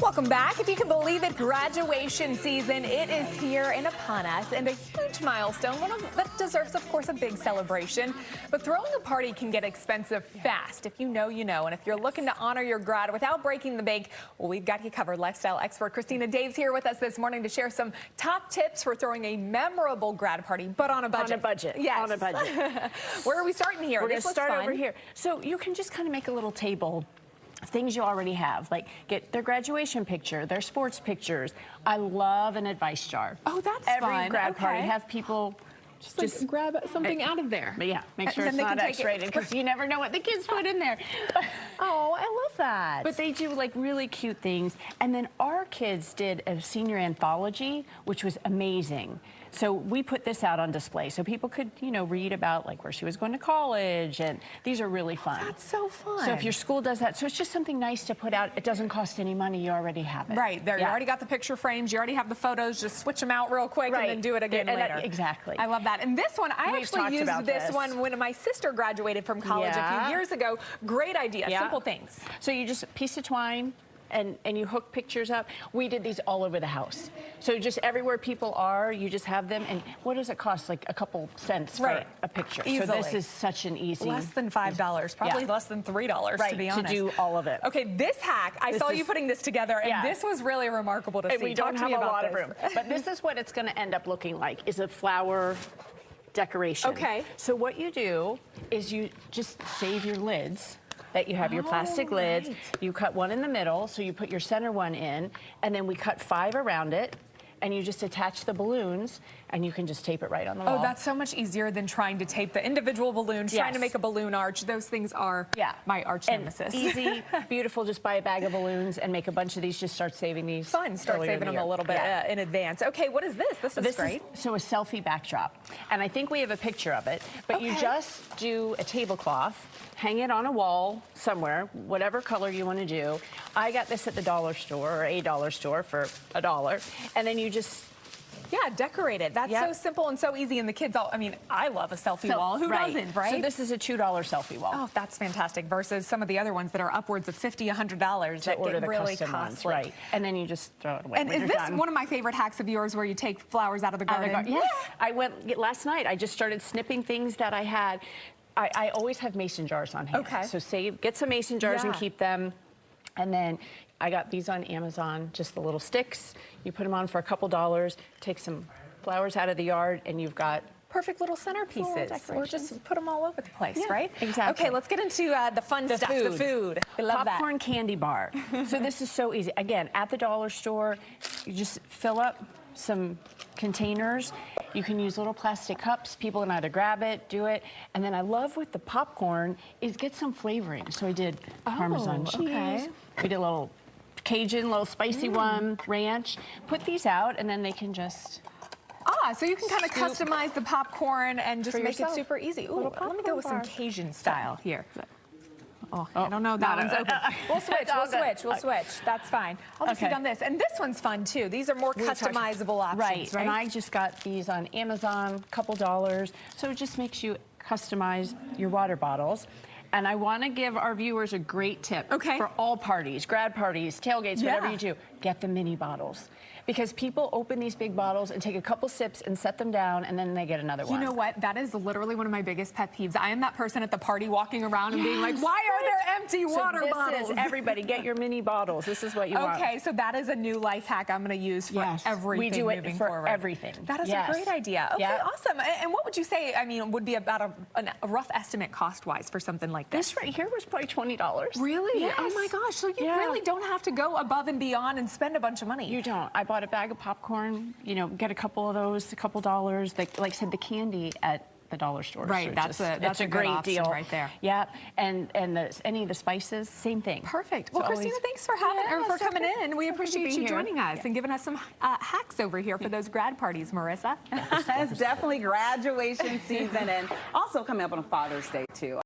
Welcome back. If you can believe it, graduation season, it is here and upon us, and a huge milestone, one that deserves, of course, a big celebration. But throwing a party can get expensive fast. If you know, you know. And if you're looking to honor your grad without breaking the bank, well, we've got you covered. Lifestyle expert Christina Daves here with us this morning to share some top tips for throwing a memorable grad party, but on a budget. On a budget. Yes. On a budget. Where are we starting here? We're going to start over here. So you can just kind of make a little table. Things you already have, like get their graduation picture, their sports pictures. I love an advice jar. Oh, that's Every fun. grad party, have people just grab something out of there. But yeah, make sure it's not X-rated because you never know what the kids put in there. Oh, I love that. But they do like really cute things. And then our kids did a senior anthology, which was amazing. So we put this out on display so people could, you know, read about like where she was going to college, and these are really fun. That's so fun. So if your school does that, so it's just something nice to put out. It doesn't cost any money. You already have it. Right. There, you already got the picture frames. You already have the photos. Just switch them out real quick and then do it again later. Exactly. I love that. And this one, I actually used this one when my sister graduated from college a few years ago. Great idea. Simple things. So you just a piece of twine. And you hook pictures up. We did these all over the house. So just everywhere people are, you just have them. And what does it cost? Like a couple cents for a picture. Easily. So this is such an easy. Less than $5, probably less than $3 to be honest. To do all of it. Okay, this hack, I saw you putting this together, and this was really remarkable to see. We don't have a lot of room. But this is what it's going to end up looking like, is a flower decoration. Okay. So what you do is you just save your lids. That you have your plastic lids, you cut one in the middle, so you put your center one in, and then we cut 5 around it, and you just attach the balloons, and you can just tape it right on the wall. Oh, that's so much easier than trying to tape the individual balloons, trying to make a balloon arch. Those things are my arch nemesis. Easy, beautiful, just buy a bag of balloons and make a bunch of these, just start saving these. Fun, start saving them a little bit in advance. Okay, what is this? This is great. So a selfie backdrop, and I think we have a picture of it, but you just do a tablecloth, hang it on a wall somewhere, whatever color you want to do. I got this at the dollar store or a dollar store for $1, and then you just decorate it. That's so simple and so easy, and the kids all, I mean, I love a selfie wall. Who doesn't, right? So this is a $2 selfie wall. Oh, that's fantastic, versus some of the other ones that are upwards of $50, $100 that get really costly. Right, and then you just throw it away. And is this one of my favorite hacks of yours, where you take flowers out of the garden? Yes. I went last night. I just started snipping things that I had. I always have mason jars on hand. Okay. So get some mason jars and keep them. And then I got these on Amazon, just the little sticks. You put them on for a couple dollars, take some flowers out of the yard, and you've got perfect little centerpieces. Or just put them all over the place, right? Exactly. Okay, let's get into the fun stuff, the food. I love that. Popcorn candy bar. So this is so easy. Again, at the dollar store, you just fill up some containers. You can use little plastic cups. People can either grab it, do it. And then I love with the popcorn is get some flavoring. So I did Parmesan cheese. We did a little Cajun, little spicy one, ranch. Put these out, and then they can just... so you can kind of customize the popcorn and just make it super easy. Ooh, let me go with some Cajun style here. Oh, I don't know. That one's open. We'll switch. That's fine. I'll just hit on this. And this one's fun, too. These are more customizable options, right? And I just got these on Amazon, a couple dollars. So it just makes you customize your water bottles. And I want to give our viewers a great tip for all parties, grad parties, tailgates, whatever you do. Get the mini bottles. Because people open these big bottles and take a couple sips and set them down, and then they get another one. You know what? That is literally one of my biggest pet peeves. I am that person at the party walking around and being like, why are there empty water bottles? Everybody, get your mini bottles. This is what you want. Okay, so that is a new life hack I'm going to use for everything. We do it moving for forward. everything. That is a great idea. Okay, awesome. And what would you say, I mean, would be about a rough estimate cost-wise for something like this? This right here was probably $20. Really? Yes. Oh my gosh, so you really don't have to go above and beyond and spend a bunch of money. You don't. I bought a bag of popcorn, you know, get a couple of those, a couple dollars. Like I said, the candy at the dollar store. Right, that's a great deal right there. Yeah, and any of the spices, same thing. Perfect. Well, Christina, thanks for coming in. We appreciate you joining us and giving us some hacks over here for those grad parties, Marissa. It's definitely graduation season, and also coming up on a Father's Day too.